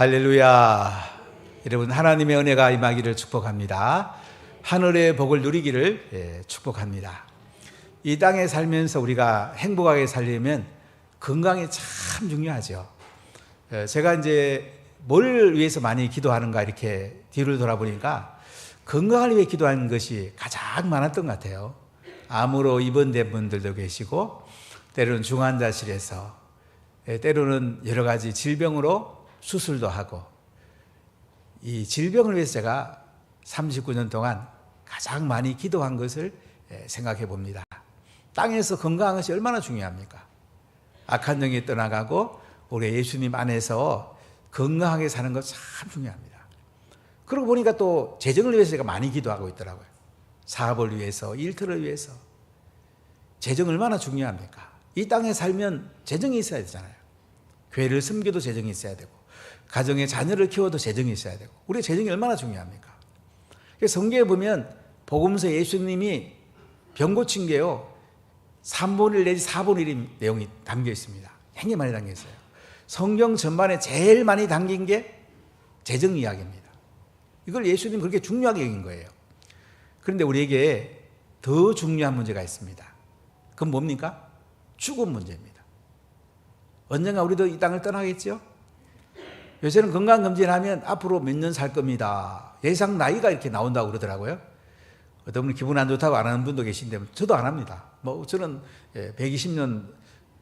할렐루야. 여러분, 하나님의 은혜가 임하기를 축복합니다. 하늘의 복을 누리기를 축복합니다. 이 땅에 살면서 우리가 행복하게 살려면 건강이 참 중요하죠. 제가 이제 뭘 위해서 많이 기도하는가 이렇게 뒤를 돌아보니까 건강을 위해 기도하는 것이 가장 많았던 것 같아요. 암으로 입원된 분들도 계시고, 때로는 중환자실에서, 때로는 여러 가지 질병으로 수술도 하고, 이 질병을 위해서 제가 39년 동안 가장 많이 기도한 것을 생각해 봅니다. 땅에서 건강한 것이 얼마나 중요합니까? 악한 영이 떠나가고 우리 예수님 안에서 건강하게 사는 것 참 중요합니다. 그러고 보니까 또 재정을 위해서 제가 많이 기도하고 있더라고요. 사업을 위해서, 일터를 위해서. 재정 얼마나 중요합니까? 이 땅에 살면 재정이 있어야 되잖아요. 교회를 섬겨도 재정이 있어야 되고, 가정에 자녀를 키워도 재정이 있어야 되고, 우리의 재정이 얼마나 중요합니까? 성경에 보면 복음서 예수님이 병 고친 게요, 3분의 1 내지 4분의 1인 내용이 담겨 있습니다. 굉장히 많이 담겨 있어요. 성경 전반에 제일 많이 담긴 게 재정 이야기입니다. 이걸 예수님이 그렇게 중요하게 여긴 거예요. 그런데 우리에게 더 중요한 문제가 있습니다. 그건 뭡니까? 죽음 문제입니다. 언젠가 우리도 이 땅을 떠나겠죠? 요새는 건강검진하면 앞으로 몇 년 살 겁니다. 예상 나이가 이렇게 나온다고 그러더라고요. 어떤 분은 기분 안 좋다고 안 하는 분도 계신데, 저도 안 합니다. 저는 120년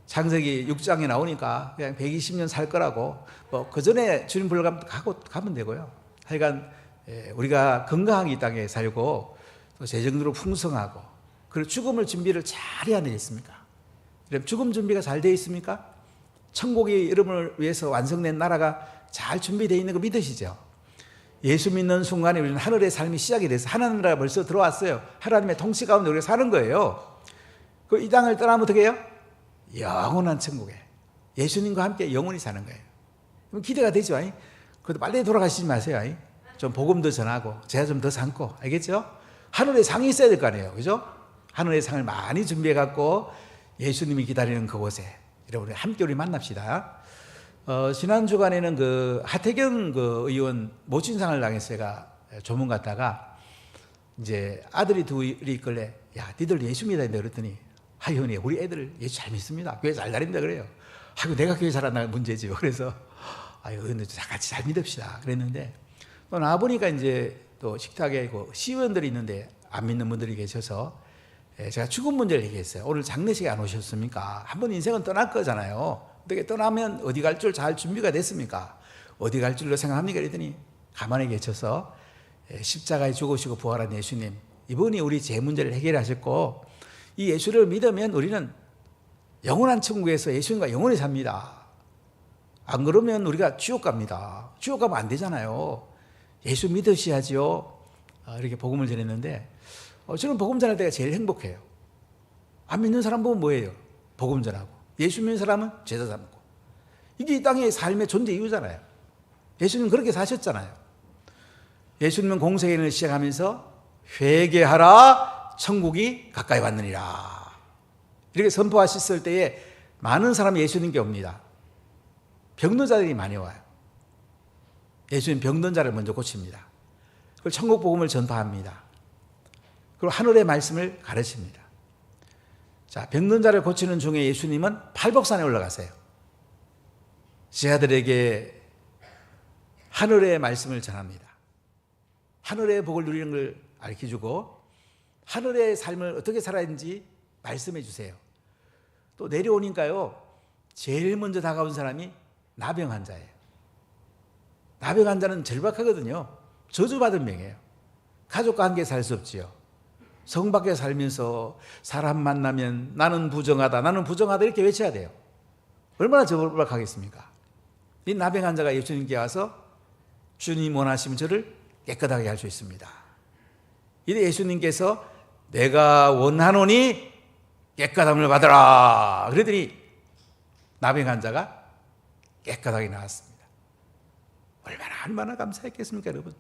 창세기 6장에 나오니까 그냥 120년 살 거라고, 그 전에 주님 불러 가면 되고요. 하여간 우리가 건강하게 이 땅에 살고 또 재정으로 풍성하고, 그리고 죽음을 준비를 잘 해야 되겠습니까? 그럼 죽음 준비가 잘 되어 있습니까? 천국의 여러분을 위해서 완성된 나라가 잘 준비되어 있는 거 믿으시죠? 예수 믿는 순간에 우리는 하늘의 삶이 시작이 돼서 하나님 나라가 벌써 들어왔어요. 하나님의 통치 가운데 우리가 사는 거예요. 이 땅을 떠나면 어떻게 해요? 영원한 천국에 예수님과 함께 영원히 사는 거예요. 그럼 기대가 되죠? 그래도 빨리 돌아가시지 마세요. 좀 복음도 전하고 제가 좀 더 삼고, 알겠죠? 하늘의 상이 있어야 될 거 아니에요, 그죠? 하늘의 상을 많이 준비해 갖고 예수님이 기다리는 그곳에 여러분 함께 우리 만납시다. 지난 주간에는 하태경 의원 모친상을 당해서 제가 조문 갔다가, 이제 아들이 둘이 있길래, 야, 니들 예수 믿어야 돼 그랬더니, 하이언이 우리 애들 예수 잘 믿습니다. 교회 잘 다닌다 그래요. 아이고, 내가 교회 잘한다는 문제지요. 그래서 아이고, 같이 잘 믿읍시다 그랬는데, 또 나와보니까 이제 또 식탁에 시의원들이 있는데 안 믿는 분들이 계셔서 제가 죽음 문제를 얘기했어요. 오늘 장례식에 안 오셨습니까? 한번 인생은 떠날 거잖아요. 어떻게 떠나면 어디 갈 줄 잘 준비가 됐습니까? 어디 갈 줄로 생각합니까? 그랬더니 가만히 계셔서 십자가에 죽으시고 부활한 예수님, 이분이 우리 제 문제를 해결하셨고, 이 예수를 믿으면 우리는 영원한 천국에서 예수님과 영원히 삽니다. 안 그러면 우리가 지옥 갑니다. 지옥 가면 안 되잖아요. 예수 믿으셔야지요. 이렇게 복음을 전했는데, 저는 복음 전할 때가 제일 행복해요. 안 믿는 사람 보면 뭐예요? 복음 전하고. 예수 믿는 사람은 제자 삼고. 이게 이 땅의 삶의 존재 이유잖아요. 예수님 그렇게 사셨잖아요. 예수님은 공생애를 시작하면서 회개하라, 천국이 가까이 왔느니라, 이렇게 선포하셨을 때에 많은 사람이 예수님께 옵니다. 병든 자들이 많이 와요. 예수님 병든 자를 먼저 고칩니다. 그리고 천국 복음을 전파합니다. 그리고 하늘의 말씀을 가르칩니다. 자, 병든 자를 고치는 중에 예수님은 팔복산에 올라가세요. 제자들에게 하늘의 말씀을 전합니다. 하늘의 복을 누리는 걸 알려주고, 하늘의 삶을 어떻게 살아야 하는지 말씀해 주세요. 또 내려오니까요, 제일 먼저 다가온 사람이 나병 환자예요. 나병 환자는 절박하거든요. 저주받은 병이에요. 가족과 함께 살 수 없지요. 성 밖에 살면서 사람 만나면 나는 부정하다, 나는 부정하다 이렇게 외쳐야 돼요. 얼마나 절박하겠습니까? 이 나병 환자가 예수님께 와서 주님 원하시면 저를 깨끗하게 할 수 있습니다. 이때 예수님께서 내가 원하노니 깨끗함을 받으라 그러더니 나병 환자가 깨끗하게 나왔습니다. 얼마나 감사했겠습니까, 여러분?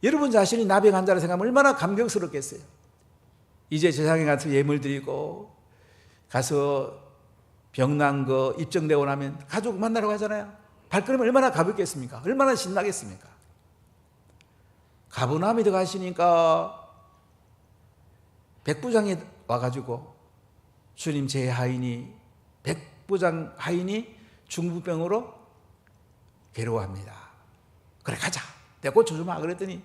여러분 자신이 나병 환자라 생각하면 얼마나 감격스럽겠어요. 이제 세상에 가서 예물 드리고 가서 병난 거 입증되고 나면 가족 만나러 가잖아요. 발걸음이 얼마나 가볍겠습니까? 얼마나 신나겠습니까? 가버나움에 들어가시니까 백부장이 와가지고 주님 제 하인이 백부장 하인이 중풍병으로 괴로워합니다. 그래 가자. 내가 고쳐주마. 그랬더니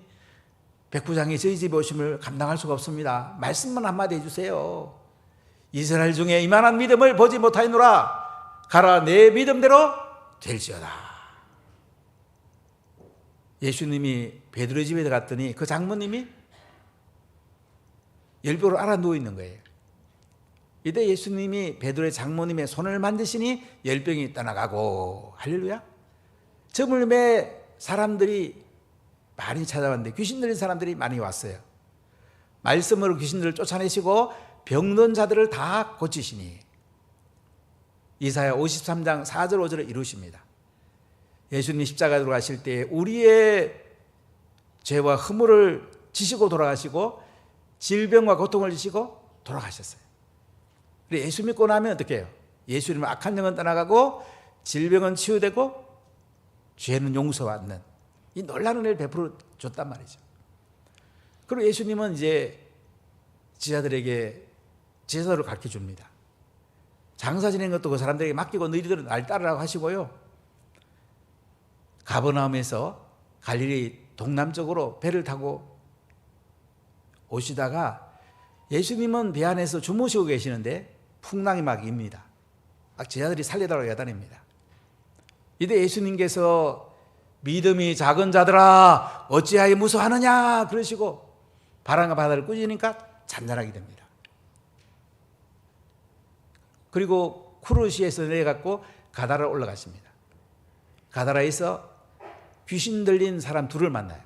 백부장이 저희 집에 오심을 감당할 수가 없습니다. 말씀만 한마디 해주세요. 이스라엘 중에 이만한 믿음을 보지 못하였노라. 가라 내 믿음대로 될지어다. 예수님이 베드로의 집에 갔더니 그 장모님이 열병으로 알아 누워 있는 거예요. 이때 예수님이 베드로의 장모님의 손을 만드시니 열병이 떠나가고, 할렐루야. 저물매 사람들이 많이 찾아왔는데 귀신 들린 사람들이 많이 왔어요. 말씀으로 귀신들을 쫓아내시고 병든 자들을 다 고치시니 이사야 53장 4절 5절을 이루십니다. 예수님 십자가에 들어가실 때 우리의 죄와 허물을 지시고 돌아가시고 질병과 고통을 지시고 돌아가셨어요. 예수 믿고 나면 어떻게 해요? 예수님은 악한 영은 떠나가고 질병은 치유되고 죄는 용서받는 이 놀라운 은혜를 베풀어 줬단 말이죠. 그리고 예수님은 이제 제자들에게 제사를 가르쳐 줍니다. 장사 지내는 것도 그 사람들에게 맡기고 너희들은 날 따르라고 하시고요. 가버나움에서 갈릴리 동남쪽으로 배를 타고 오시다가 예수님은 배 안에서 주무시고 계시는데 풍랑이 막 입니다. 막 제자들이 살려달라고 야단입니다. 이때 예수님께서 믿음이 작은 자들아 어찌하여 무서워하느냐 그러시고 바람과 바다를 꾸짖으니까 잔잔하게 됩니다. 그리고 쿠르시에서 내려갔고 가다라로 올라가십니다. 가다라에서 귀신 들린 사람 둘을 만나요.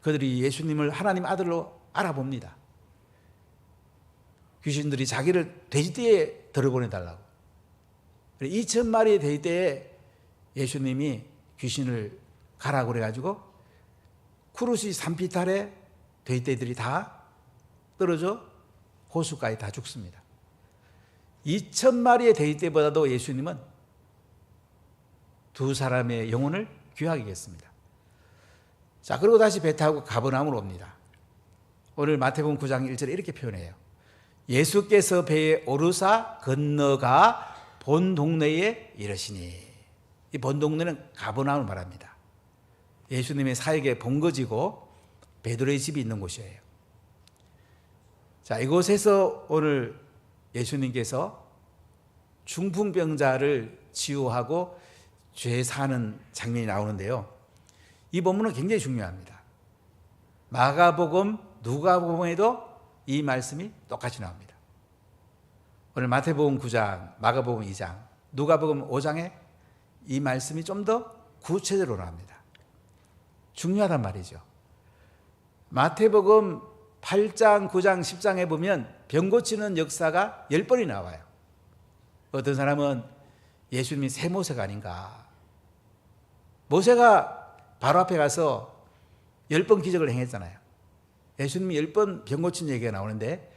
그들이 예수님을 하나님 아들로 알아봅니다. 귀신들이 자기를 돼지떼에 들어보내달라고. 2,000마리의 돼지떼에 예수님이 귀신을 가라고 그래가지고 쿠르시 산비탈에 돼지떼들이 다 떨어져 호수가에 다 죽습니다. 2,000마리의 돼지떼보다도 예수님은 두 사람의 영혼을 귀하게 했습니다. 자, 그리고 다시 배 타고 가버나움으로 옵니다. 오늘 마태복음 9장 1절에 이렇게 표현해요. 예수께서 배에 오르사 건너가 본 동네에 이르시니. 이 본 동네는 가버나움을 말합니다. 예수님의 사역의 본거지고 베드로의 집이 있는 곳이에요. 자, 이곳에서 오늘 예수님께서 중풍병자를 치유하고 죄 사는 장면이 나오는데요. 이 본문은 굉장히 중요합니다. 마가복음, 누가복음에도 이 말씀이 똑같이 나옵니다. 오늘 마태복음 9장, 마가복음 2장, 누가복음 5장에 이 말씀이 좀 더 구체적으로 나옵니다. 중요하단 말이죠. 마태복음 8장, 9장, 10장에 보면 병 고치는 역사가 10번이 나와요. 어떤 사람은 예수님이 새 모세가 아닌가. 모세가 바로 앞에 가서 10번 기적을 행했잖아요. 예수님이 10번 병 고친 얘기가 나오는데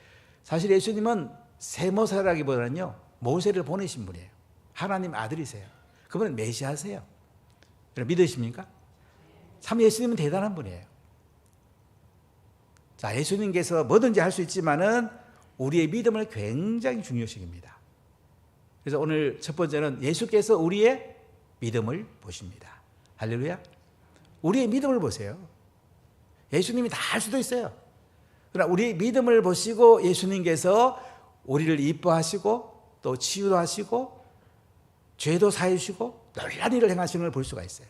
사실 예수님은 새 모세라기보다는요 모세를 보내신 분이에요. 하나님 아들이세요. 그분은 메시아세요. 믿으십니까? 참 예수님은 대단한 분이에요. 자, 예수님께서 뭐든지 할 수 있지만은 우리의 믿음을 굉장히 중요시합니다. 그래서 오늘 첫 번째는 예수께서 우리의 믿음을 보십니다. 할렐루야. 우리의 믿음을 보세요. 예수님이 다 할 수도 있어요. 그러나 우리의 믿음을 보시고 예수님께서 우리를 이뻐하시고 또 치유도 하시고 죄도 사해 주시고 놀라운 일을 행하시는 걸 볼 수가 있어요.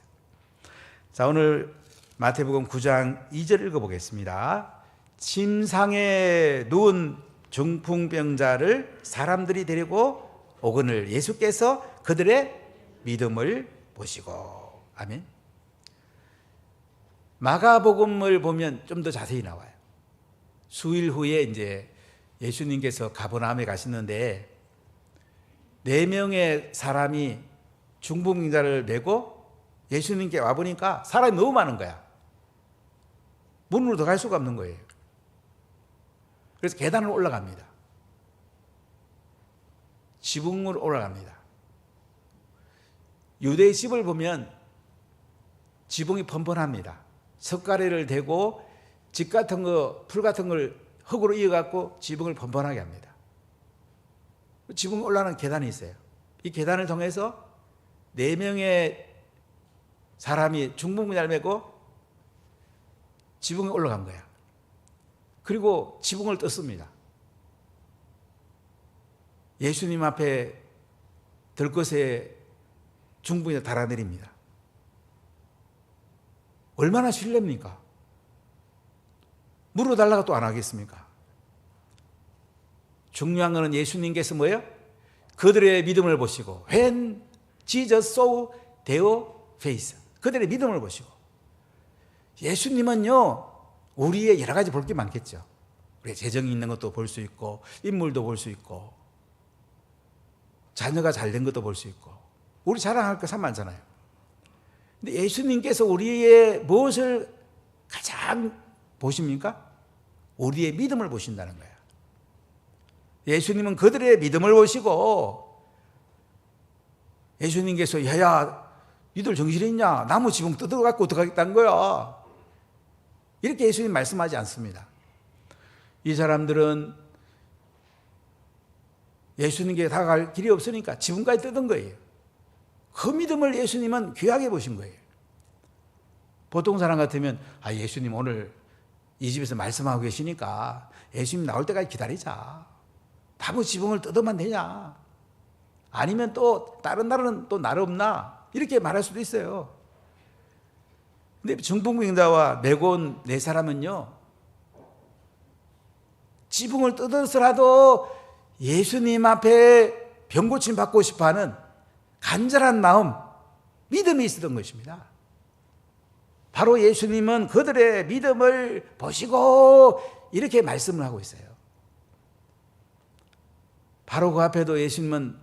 자, 오늘 마태복음 9장 2절 읽어보겠습니다. 침상에 누운 중풍병자를 사람들이 데리고 오거늘 예수께서 그들의 믿음을 보시고. 아멘. 마가복음을 보면 좀 더 자세히 나와요. 수일 후에 이제 예수님께서 가버나움에 가시는데 4명의 사람이 중풍병자를 메고 예수님께 와보니까 사람이 너무 많은 거야. 문으로 들어갈 수가 없는 거예요. 그래서 계단을 올라갑니다. 지붕으로 올라갑니다. 유대의 집을 보면 지붕이 펀펀합니다. 석가래를 대고 집 같은 거, 풀 같은 걸 흙으로 이어갖고 지붕을 펀펀하게 합니다. 지붕 올라가는 계단이 있어요. 이 계단을 통해서 4명의 사람이 중풍병자를 메고 지붕에 올라간 거야. 그리고 지붕을 떴습니다. 예수님 앞에 들것에 중풍병자 달아내립니다. 얼마나 신뢰입니까? 물어달라고 또 안 하겠습니까? 중요한 것은 예수님께서 뭐예요? 그들의 믿음을 보시고 When Jesus saw their faith, 그들의 믿음을 보시고. 예수님은요, 우리의 여러 가지 볼 게 많겠죠. 우리의 재정이 있는 것도 볼 수 있고, 인물도 볼 수 있고, 자녀가 잘된 것도 볼 수 있고, 우리 자랑할 거 참 많잖아요. 근데 예수님께서 우리의 무엇을 가장 보십니까? 우리의 믿음을 보신다는 거예요. 예수님은 그들의 믿음을 보시고, 예수님께서 야야 니들 정신이 있냐? 나무 지붕 뜯어갖고 어떡하겠다는 거야. 이렇게 예수님 말씀하지 않습니다. 이 사람들은 예수님께 다가갈 길이 없으니까 지붕까지 뜯은 거예요. 그 믿음을 예수님은 귀하게 보신 거예요. 보통 사람 같으면 예수님 오늘 이 집에서 말씀하고 계시니까 예수님 나올 때까지 기다리자. 나무 지붕을 뜯으면 되냐? 아니면 또 다른 날은 또 날 없나? 이렇게 말할 수도 있어요. 근데 중풍병자와 메고 온 4사람은요, 지붕을 뜯어서라도 예수님 앞에 병고침 받고 싶어하는 간절한 마음, 믿음이 있었던 것입니다. 바로 예수님은 그들의 믿음을 보시고 이렇게 말씀을 하고 있어요. 바로 그 앞에도 예수님은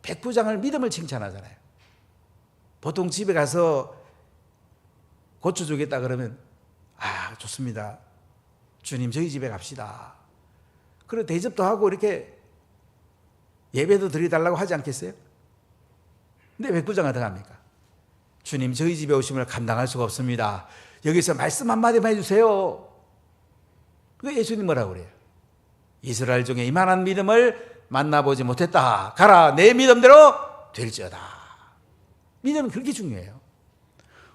백부장을 믿음을 칭찬하잖아요. 보통 집에 가서 고쳐 주겠다 그러면 좋습니다. 주님 저희 집에 갑시다. 그리고 대접도 하고 이렇게 예배도 드리달라고 하지 않겠어요? 근데 백부장은 어떻게 합니까? 주님 저희 집에 오시면 감당할 수가 없습니다. 여기서 말씀 한마디만 해주세요. 그 예수님 뭐라고 그래요? 이스라엘 중에 이만한 믿음을 만나보지 못했다. 가라 내 믿음대로 될지어다. 믿음은 그렇게 중요해요.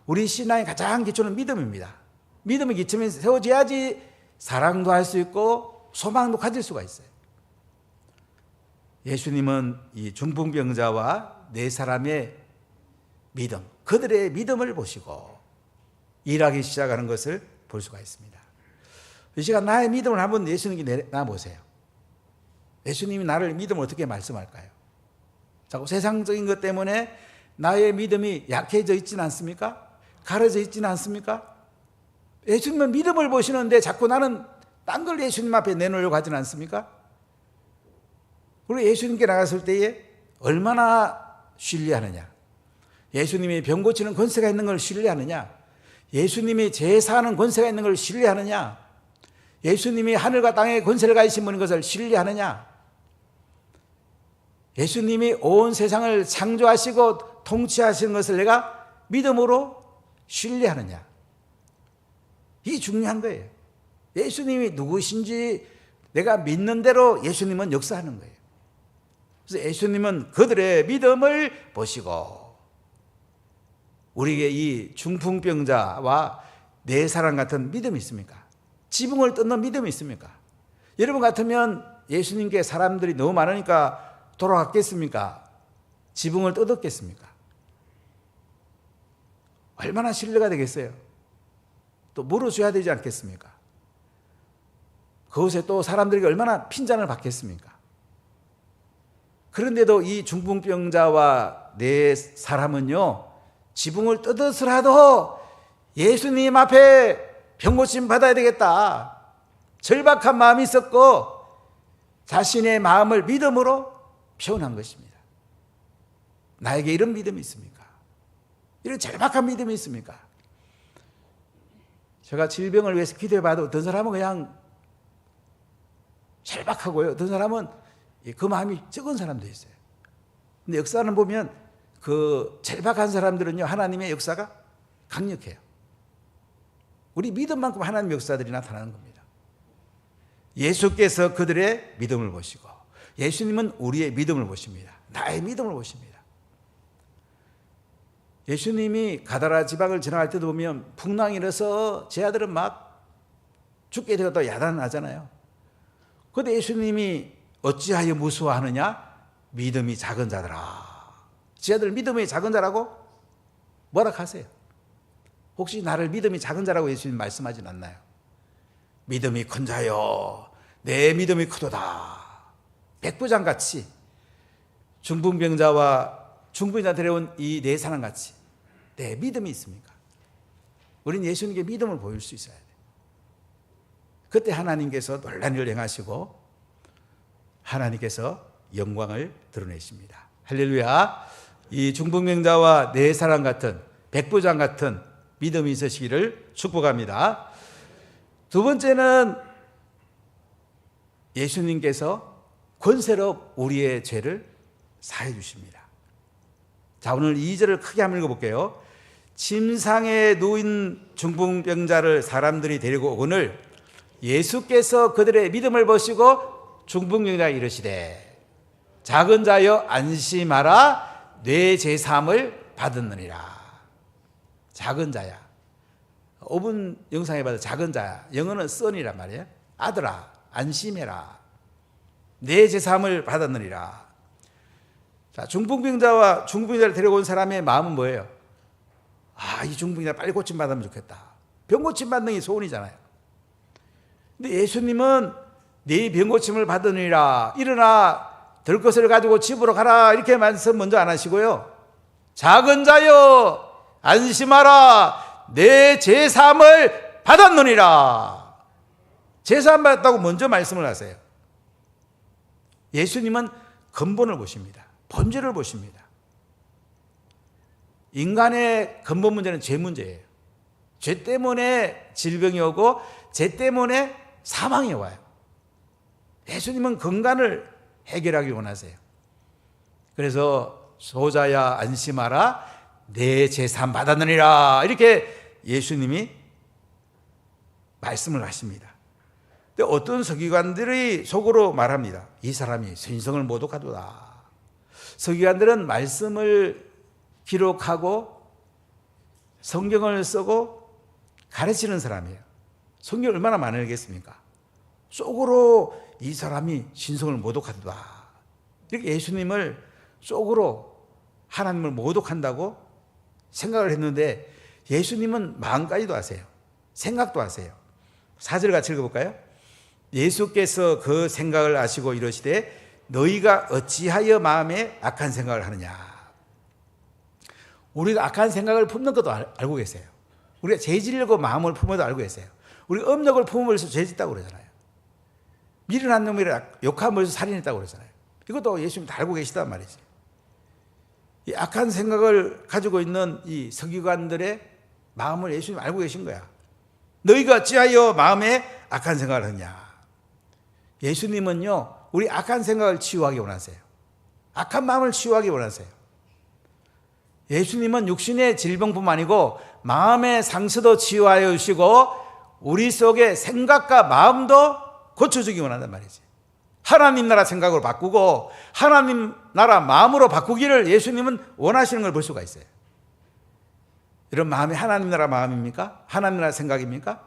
우리 신앙의 가장 기초는 믿음입니다. 믿음의 기초에 세워져야지 사랑도 할 수 있고 소망도 가질 수가 있어요. 예수님은 이 중풍병자와 4사람의 믿음, 그들의 믿음을 보시고 일하기 시작하는 것을 볼 수가 있습니다. 이 시간 나의 믿음을 한번 예수님께 내놔보세요. 예수님이 나를 믿음을 어떻게 말씀할까요? 자꾸 세상적인 것 때문에 나의 믿음이 약해져 있지는 않습니까? 가려져 있지는 않습니까? 예수님은 믿음을 보시는데 자꾸 나는 딴 걸 예수님 앞에 내놓으려고 하지는 않습니까? 그리고 예수님께 나갔을 때에 얼마나 신뢰하느냐? 예수님이 병 고치는 권세가 있는 걸 신뢰하느냐? 예수님이 제사하는 권세가 있는 걸 신뢰하느냐? 예수님이 하늘과 땅에 권세를 가지신 분인 것을 신뢰하느냐? 예수님이 온 세상을 창조하시고 통치하시는 것을 내가 믿음으로 신뢰하느냐? 이게 중요한 거예요. 예수님이 누구신지 내가 믿는 대로 예수님은 역사하는 거예요. 그래서 예수님은 그들의 믿음을 보시고 우리에게 이 중풍병자와 4사람 같은 믿음이 있습니까? 지붕을 뜯는 믿음이 있습니까? 여러분 같으면 예수님께 사람들이 너무 많으니까 돌아갔겠습니까? 지붕을 뜯었겠습니까? 얼마나 신뢰가 되겠어요? 또 물어줘야 되지 않겠습니까? 그곳에 또 사람들에게 얼마나 핀잔을 받겠습니까? 그런데도 이 중풍병자와 4사람은요, 지붕을 뜯어서라도 예수님 앞에 병고침 받아야 되겠다. 절박한 마음이 있었고 자신의 마음을 믿음으로 표현한 것입니다. 나에게 이런 믿음이 있습니까? 이런 절박한 믿음이 있습니까? 제가 질병을 위해서 기도해봐도 어떤 사람은 그냥 절박하고요. 어떤 사람은 그 마음이 적은 사람도 있어요. 근데 역사는 보면 그 절박한 사람들은요, 하나님의 역사가 강력해요. 우리 믿음만큼 하나님의 역사들이 나타나는 겁니다. 예수께서 그들의 믿음을 보시고, 예수님은 우리의 믿음을 보십니다. 나의 믿음을 보십니다. 예수님이 가다라 지방을 지나갈 때도 보면 풍랑이 일어서 제 아들은 막 죽게 되어도 야단하잖아요. 그런데 예수님이 어찌하여 무서워하느냐? 믿음이 작은 자들아. 제 아들 믿음이 작은 자라고 뭐라 하세요? 혹시 나를 믿음이 작은 자라고 예수님 말씀하진 않나요? 믿음이 큰 자여, 내 믿음이 크도다. 백부장같이 중풍병자와 중풍자 데려온 이 네 사람같이 내 믿음이 있습니까? 우리는 예수님께 믿음을 보일 수 있어야 돼요. 그때 하나님께서 놀라운 일을 행하시고 하나님께서 영광을 드러내십니다. 할렐루야. 이 중풍병자와 네 사람 같은 백부장 같은 믿음이 있으시기를 축복합니다. 두 번째는 예수님께서 권세로 우리의 죄를 사해 주십니다. 자, 오늘 2절을 크게 한번 읽어볼게요. 침상에 누인 중풍병자를 사람들이 데리고 오거늘 예수께서 그들의 믿음을 보시고 중풍병자에게 이르시되 작은 자여 안심하라, 내 죄사함을 받았느니라. 작은 자야. 5분 영상에 봐도 작은 자야. 영어는 son이란 말이에요. 아들아, 안심해라. 내 죄사함을 받았느니라. 자, 중풍병자와 중풍병자를 데려온 사람의 마음은 뭐예요? 아, 이 중풍병자 빨리 고침 받으면 좋겠다. 병 고침 받는 게 소원이잖아요. 근데 예수님은 네 병 고침을 받으니라. 일어나 들것을 가지고 집으로 가라. 이렇게 말씀 먼저 안 하시고요. 작은 자여 안심하라, 내 죄사함을 받았느니라. 죄사함 받았다고 먼저 말씀을 하세요. 예수님은 근본을 보십니다. 본질을 보십니다. 인간의 근본 문제는 죄 문제예요. 죄 때문에 질병이 오고 죄 때문에 사망이 와요. 예수님은 근간을 해결하기 원하세요. 그래서 소자야 안심하라, 내 죄사함 받았느니라. 이렇게 예수님이 말씀을 하십니다. 근데 어떤 서기관들이 속으로 말합니다. 이 사람이 신성을 모독하도다. 서기관들은 말씀을 기록하고 성경을 쓰고 가르치는 사람이에요. 성경이 얼마나 많이 읽겠습니까? 속으로 이 사람이 신성을 모독한다. 이렇게 예수님을 속으로 하나님을 모독한다고 생각을 했는데 예수님은 마음까지도 아세요. 생각도 아세요. 4절 같이 읽어볼까요? 예수께서 그 생각을 아시고 이르시되 너희가 어찌하여 마음에 악한 생각을 하느냐. 우리가 악한 생각을 품는 것도 알고 계세요. 우리가 죄 지려고 마음을 품어도 알고 계세요. 우리가 음력을 품으면서 죄 짓다고 그러잖아요. 미련한 놈이라 욕함으로써 살인했다고 그러잖아요. 이것도 예수님 다 알고 계시단 말이죠. 이 악한 생각을 가지고 있는 이 서기관들의 마음을 예수님 알고 계신 거야. 너희가 어찌하여 마음에 악한 생각을 하느냐. 예수님은요, 우리 악한 생각을 치유하기 원하세요. 악한 마음을 치유하기 원하세요. 예수님은 육신의 질병뿐만 아니고 마음의 상처도 치유하여 주시고 우리 속의 생각과 마음도 고쳐주기 원한단 말이지. 하나님 나라 생각으로 바꾸고 하나님 나라 마음으로 바꾸기를 예수님은 원하시는 걸 볼 수가 있어요. 이런 마음이 하나님 나라 마음입니까? 하나님 나라 생각입니까?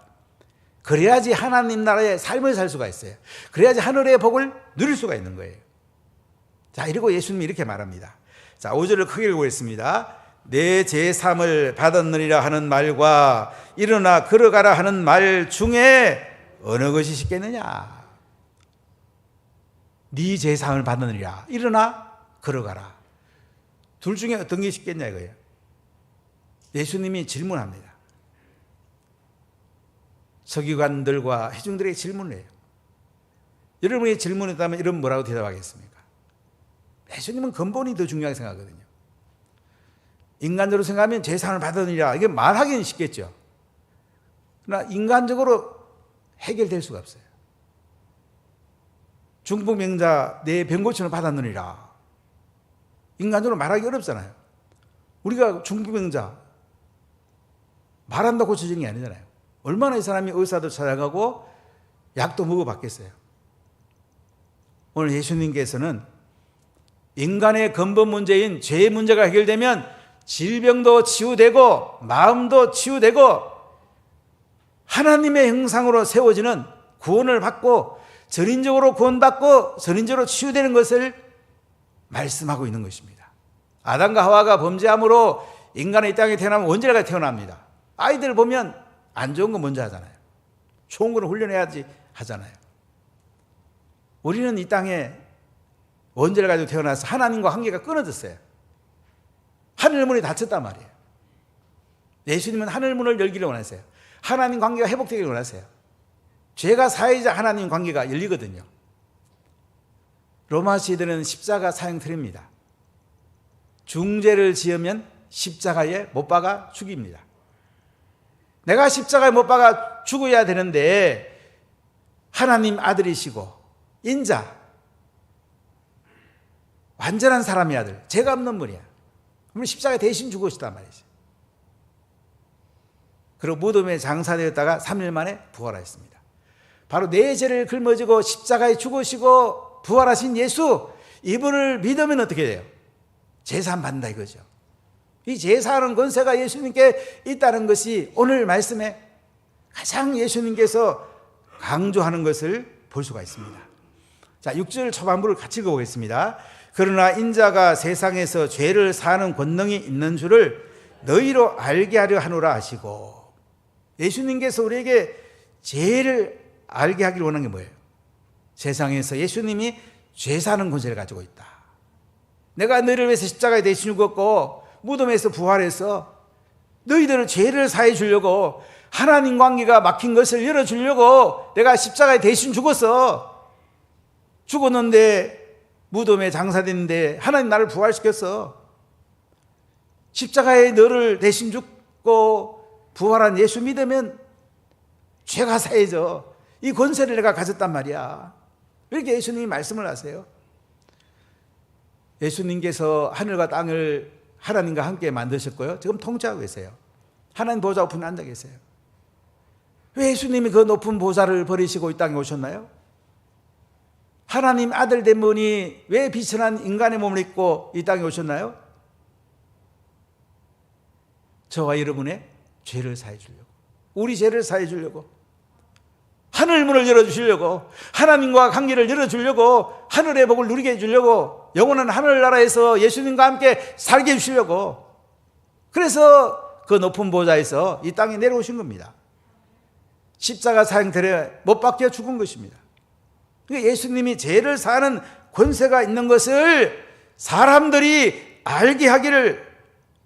그래야지 하나님 나라의 삶을 살 수가 있어요. 그래야지 하늘의 복을 누릴 수가 있는 거예요. 자, 이러고 예수님이 이렇게 말합니다. 자, 5절을 크게 읽어보겠습니다. 내 죄사함을 받았느니라 하는 말과 일어나 걸어가라 하는 말 중에 어느 것이 쉽겠느냐? 네 죄사함을 받느니라. 일어나 걸어가라. 둘 중에 어떤 게 쉽겠냐 이거예요. 예수님이 질문합니다. 서기관들과 회중들에게 질문을 해요. 여러분이 질문했다면 이런 뭐라고 대답하겠습니까? 예수님은 근본이 더 중요하게 생각하거든요. 인간적으로 생각하면 죄사함을 받으니라 이게 말하기는 쉽겠죠. 그러나 인간적으로 해결될 수가 없어요. 중풍병자 내 병고침을 받았느니라. 인간적으로 말하기 어렵잖아요. 우리가 중풍병자 말한다 고쳐지는 게 아니잖아요. 얼마나 이 사람이 의사도 찾아가고 약도 먹어봤겠어요. 오늘 예수님께서는 인간의 근본 문제인 죄의 문제가 해결되면 질병도 치유되고 마음도 치유되고 하나님의 형상으로 세워지는 구원을 받고 전인적으로 구원받고 전인적으로 치유되는 것을 말씀하고 있는 것입니다. 아담과 하와가 범죄함으로 인간이 이 땅에 태어나면 원죄가 태어납니다. 아이들 보면 안 좋은 거 먼저 하잖아요. 좋은 거는 훈련해야지 하잖아요. 우리는 이 땅에 원죄를 가지고 태어나서 하나님과 관계가 끊어졌어요. 하늘문이 닫혔단 말이에요. 예수님은 하늘문을 열기를 원하세요. 하나님 관계가 회복되기를 원하세요. 죄가 사해자 하나님 관계가 열리거든요. 로마 시대는 십자가 사형틀입니다. 중죄를 지으면 십자가에 못 박아 죽입니다. 내가 십자가에 못 박아 죽어야 되는데 하나님 아들이시고 인자, 완전한 사람의 아들, 죄가 없는 분이야. 그러면 십자가에 대신 죽으시단 말이죠. 그리고 무덤에 장사되었다가 3일 만에 부활하셨습니다. 바로 내 죄를 짊어지고 십자가에 죽으시고 부활하신 예수, 이분을 믿으면 어떻게 돼요? 제사함 받는다 이거죠. 이 제사하는 권세가 예수님께 있다는 것이 오늘 말씀에 가장 예수님께서 강조하는 것을 볼 수가 있습니다. 자, 6절 초반부를 같이 읽어보겠습니다. 그러나 인자가 세상에서 죄를 사하는 권능이 있는 줄을 너희로 알게 하려 하노라 하시고, 예수님께서 우리에게 죄를 알게 하기를 원하는 게 뭐예요? 세상에서 예수님이 죄 사는 권세를 가지고 있다. 내가 너희를 위해서 십자가에 대신 죽었고 무덤에서 부활해서 너희들을 죄를 사해 주려고, 하나님 관계가 막힌 것을 열어주려고 내가 십자가에 대신 죽었어. 죽었는데 무덤에 장사됐는데 하나님 나를 부활시켰어. 십자가에 너를 대신 죽고 부활한 예수 믿으면 죄가 사해져. 이 권세를 내가 가졌단 말이야. 이렇게 예수님이 말씀을 하세요. 예수님께서 하늘과 땅을 하나님과 함께 만드셨고요, 지금 통치하고 계세요. 하나님 보좌 우편에 앉아 계세요. 왜 예수님이 그 높은 보좌를 버리시고 이 땅에 오셨나요? 하나님 아들 된 분이 왜 비천한 인간의 몸을 입고 이 땅에 오셨나요? 저와 여러분의 죄를 사해 주려고, 우리 죄를 사해 주려고, 하늘 문을 열어주시려고, 하나님과 관계를 열어주려고, 하늘의 복을 누리게 해주려고, 영원한 하늘나라에서 예수님과 함께 살게 해주시려고, 그래서 그 높은 보좌에서 이 땅에 내려오신 겁니다. 십자가 사형틀에 못 박혀 죽은 것입니다. 그러니까 예수님이 죄를 사하는 권세가 있는 것을 사람들이 알게 하기를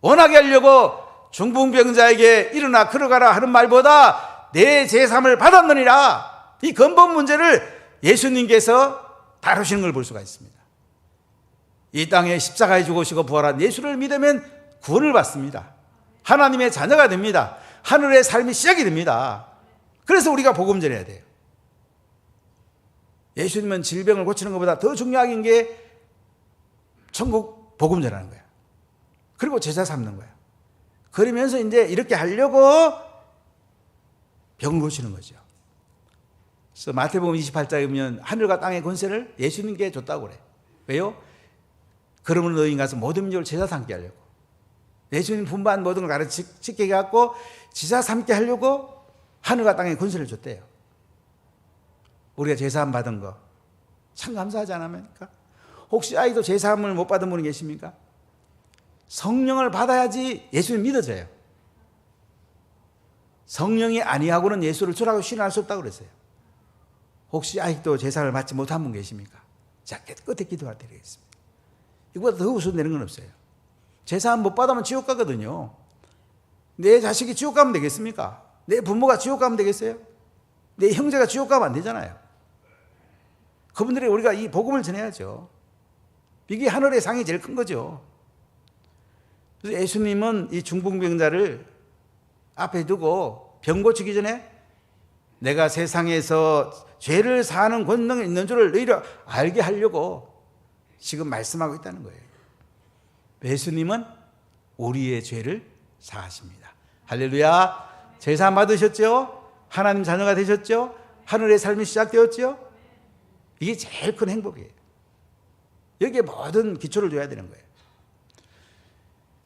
원하게 하려고 중풍병자에게 일어나 걸어가라 하는 말보다 내 제3을 받았느니라, 이 근본 문제를 예수님께서 다루시는 걸 볼 수가 있습니다. 이 땅에 십자가에 죽으시고 부활한 예수를 믿으면 구원을 받습니다. 하나님의 자녀가 됩니다. 하늘의 삶이 시작이 됩니다. 그래서 우리가 복음 전해야 돼요. 예수님은 질병을 고치는 것보다 더 중요한 게 천국 복음 전하는 거야. 그리고 제자 삼는 거야. 그러면서 이제 이렇게 하려고 병 고치는 거죠. 그래서 마태복음 28장에 보면 하늘과 땅의 권세를 예수님께 줬다고 그래. 왜요? 그러면 너희 가서 모든 민족을 제자 삼게 하려고. 예수님 분반 모든 걸 가르치게 해갖고 제자 삼게 하려고 하늘과 땅의 권세를 줬대요. 우리가 제사함 받은 거 참 감사하지 않습니까? 혹시 아이도 제사함을 못 받은 분이 계십니까? 성령을 받아야지 예수님 믿어져요. 성령이 아니하고는 예수를 주라고 신뢰할 수 없다고 그랬어요. 혹시 아직도 제사를 받지 못한 분 계십니까? 자, 끝에 기도할 때 되겠습니다. 이거보다 더 우선되는 건 없어요. 제사함 못 받으면 지옥 가거든요. 내 자식이 지옥 가면 되겠습니까? 내 부모가 지옥 가면 되겠어요? 내 형제가 지옥 가면 안 되잖아요. 그분들이 우리가 이 복음을 전해야죠. 이게 하늘의 상이 제일 큰 거죠. 그래서 예수님은 이 중풍병자를 앞에 두고 병 고치기 전에 내가 세상에서 죄를 사하는 권능이 있는 줄을 너희를 알게 하려고 지금 말씀하고 있다는 거예요. 예수님은 우리의 죄를 사하십니다. 할렐루야. 제사함 받으셨죠? 하나님 자녀가 되셨죠? 하늘의 삶이 시작되었죠? 이게 제일 큰 행복이에요. 여기에 모든 기초를 둬야 되는 거예요.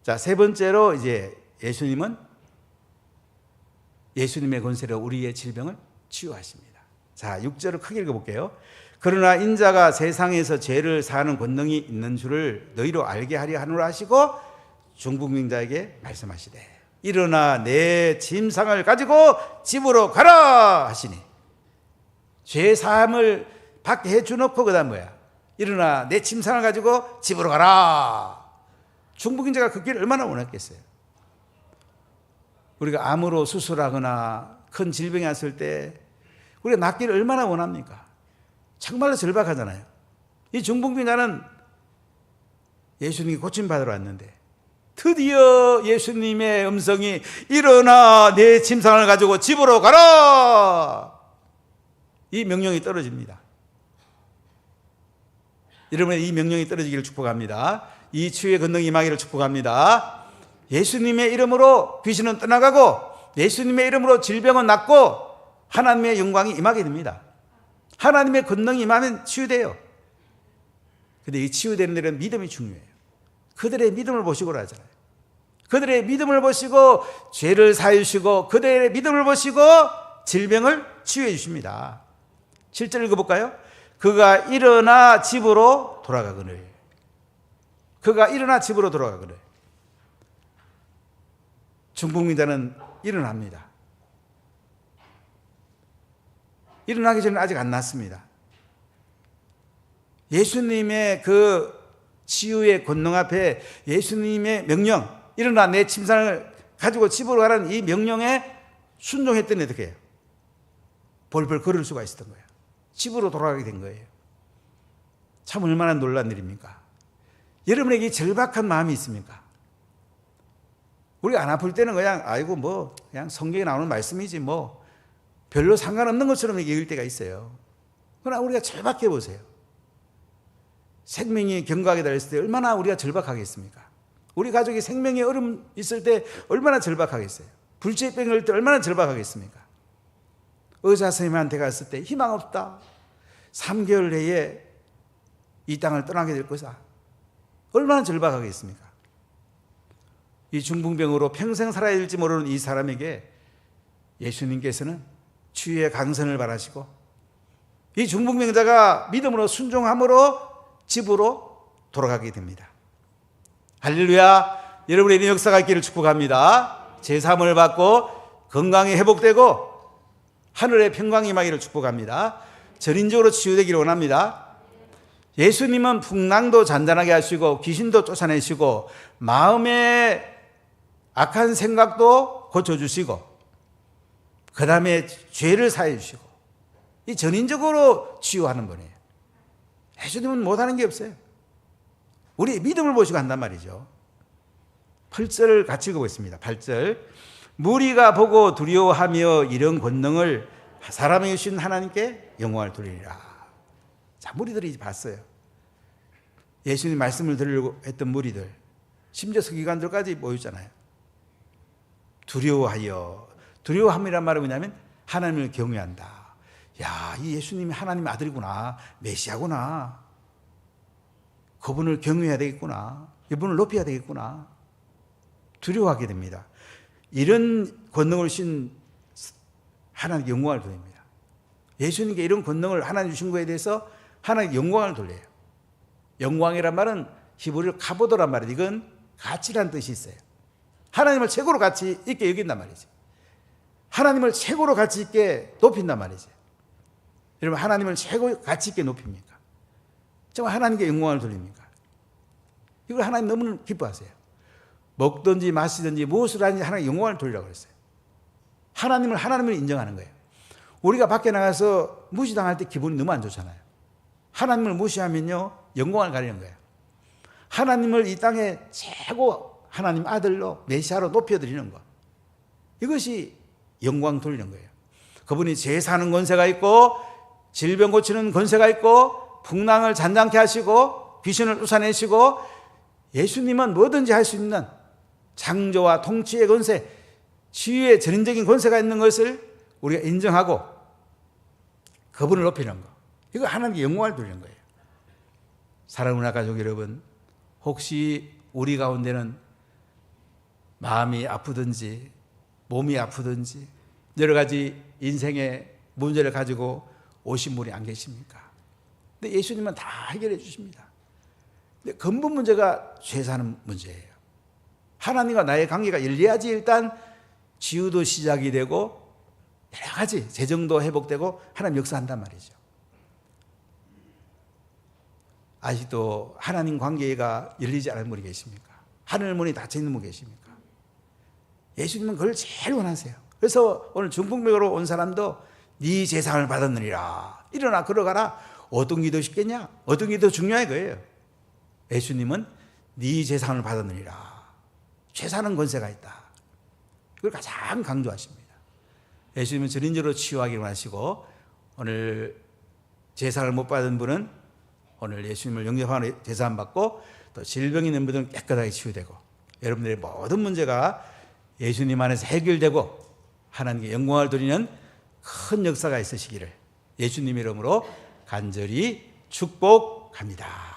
자, 세 번째로 이제 예수님의 권세로 우리의 질병을 치유하십니다. 자, 6절을 크게 읽어볼게요. 그러나 인자가 세상에서 죄를 사하는 권능이 있는 줄을 너희로 알게 하려 하노라 하시고 중풍병자에게 말씀하시되 일어나 내 짐상을 가지고 집으로 가라 하시니, 죄 사함을 받게 해주놓고 그 다음 뭐야? 일어나 내 짐상을 가지고 집으로 가라. 중풍병자가 그 길을 얼마나 원했겠어요. 우리가 암으로 수술하거나 큰 질병이 왔을 때 우리가 낫기를 얼마나 원합니까? 정말로 절박하잖아요. 이 중풍병자는 예수님이 고침받으러 왔는데 드디어 예수님의 음성이 일어나 내 짐상을 가지고 집으로 가라, 이 명령이 떨어집니다. 여러분의 이 명령이 떨어지기를 축복합니다. 이 치유의 권능이 임하기를 축복합니다. 예수님의 이름으로 귀신은 떠나가고 예수님의 이름으로 질병은 낫고 하나님의 영광이 임하게 됩니다. 하나님의 권능이 임하면 치유돼요. 그런데 이 치유되는 데는 믿음이 중요해요. 그들의 믿음을 보시고 하잖아요. 그들의 믿음을 보시고 죄를 사하시고 그들의 믿음을 보시고 질병을 치유해 주십니다. 7절 읽어볼까요? 그가 일어나 집으로 돌아가거늘. 그가 일어나 집으로 돌아가거늘. 중풍병자는 일어납니다. 일어나기 전에 아직 안 났습니다. 예수님의 그 치유의 권능 앞에 예수님의 명령, 일어나 내 침상을 가지고 집으로 가라는 이 명령에 순종했더니 어떻게 해요? 벌벌 걸을 수가 있었던 거예요. 집으로 돌아가게 된 거예요. 참 얼마나 놀란 일입니까? 여러분에게 절박한 마음이 있습니까? 우리가 안 아플 때는 그냥 아이고 뭐 그냥 성경에 나오는 말씀이지 뭐 별로 상관없는 것처럼 얘기할 때가 있어요. 그러나 우리가 절박해 보세요. 생명이 경과하게 달렸을 때 얼마나 우리가 절박하겠습니까? 우리 가족이 생명의 얼음 있을 때 얼마나 절박하겠어요? 불치병 올 때 얼마나 절박하겠습니까? 의사 선생님한테 갔을 때 희망 없다. 3개월 내에 이 땅을 떠나게 될 거다. 얼마나 절박하겠습니까? 이 중풍병으로 평생 살아야 될지 모르는 이 사람에게 예수님께서는 치유의 강선을 바라시고 이 중풍병자가 믿음으로 순종함으로 집으로 돌아가게 됩니다. 할렐루야. 여러분의 이런 역사가 있기를 축복합니다. 제3을 받고 건강이 회복되고 하늘의 평강이 임하기를 축복합니다. 전인적으로 치유되기를 원합니다. 예수님은 풍랑도 잔잔하게 하시고 귀신도 쫓아내시고 마음의 악한 생각도 고쳐주시고 그 다음에 죄를 사해 주시고 이 전인적으로 치유하는 분이에요. 예수님은 못하는 게 없어요. 우리 믿음을 보시고 한단 말이죠. 8절을 같이 읽어보겠습니다. 8절. 무리가 보고 두려워하며 이런 권능을 사람에게 주신 하나님께 영광을 돌리리라. 자, 무리들이 봤어요. 예수님 말씀을 들으려고 했던 무리들, 심지어 서기관들까지 모였잖아요. 두려워함이란 말은 뭐냐면 하나님을 경외한다. 야, 이 예수님이 하나님의 아들이구나, 메시아구나, 그분을 경외해야 되겠구나, 이분을 높여야 되겠구나, 두려워하게 됩니다. 이런 권능을 주신 하나님께 영광을 돌립니다. 예수님께 이런 권능을 하나님 주신 것에 대해서 하나님께 영광을 돌려요. 영광이란 말은 히브리어로 카보도란 말이에요. 이건 가치라는 뜻이 있어요. 하나님을 최고로 가치 있게 여긴단 말이죠. 하나님을 최고로 가치 있게 높인단 말이죠. 여러분, 하나님을 최고 가치 있게 높입니까? 정말 하나님께 영광을 돌립니까? 이걸 하나님 너무 기뻐하세요. 먹든지 마시든지 무엇을 하든지 하나님 영광을 돌리라고 그랬어요. 하나님을 인정하는 거예요. 우리가 밖에 나가서 무시당할 때 기분이 너무 안 좋잖아요. 하나님을 무시하면요, 영광을 가리는 거예요. 하나님을 이 땅에 최고 하나님 아들로 메시아로 높여드리는 것, 이것이 영광 돌리는 거예요. 그분이 죄 사는 권세가 있고 질병 고치는 권세가 있고 풍랑을 잔잔케 하시고 귀신을 쫓아내시고 예수님은 뭐든지 할 수 있는 창조와 통치의 권세, 치유의 전인적인 권세가 있는 것을 우리가 인정하고 그분을 높이는 거. 이거 하나님께 영광을 돌리는 거예요. 사랑하는 문화 가족 여러분, 혹시 우리 가운데는 마음이 아프든지 몸이 아프든지 여러 가지 인생의 문제를 가지고 오신 분이 안 계십니까? 근데 예수님은 다 해결해 주십니다. 근데 근본 문제가 죄 사는 문제예요. 하나님과 나의 관계가 열려야지 일단 치유도 시작이 되고 여러 가지 재정도 회복되고 하나님 역사한단 말이죠. 아직도 하나님 관계가 열리지 않은 분이 계십니까? 하늘 문이 닫혀 있는 분 계십니까? 예수님은 그걸 제일 원하세요. 그래서 오늘 중풍병으로 온 사람도 네 재상을 받았느니라. 일어나 걸어가라. 어떤 게 더 쉽겠냐? 어떤 게 더 중요해 그예요. 예수님은 네 재상을 받았느니라. 죄 사는 권세가 있다. 그걸 가장 강조하십니다. 예수님은 전인적으로 치유하기를 원하시고 오늘 재상을 못 받은 분은 오늘 예수님을 영접하는 제사 받고 또 질병이 있는 분들은 깨끗하게 치유되고 여러분들의 모든 문제가 예수님 안에서 해결되고 하나님께 영광을 돌리는 큰 역사가 있으시기를 예수님 이름으로 간절히 축복합니다.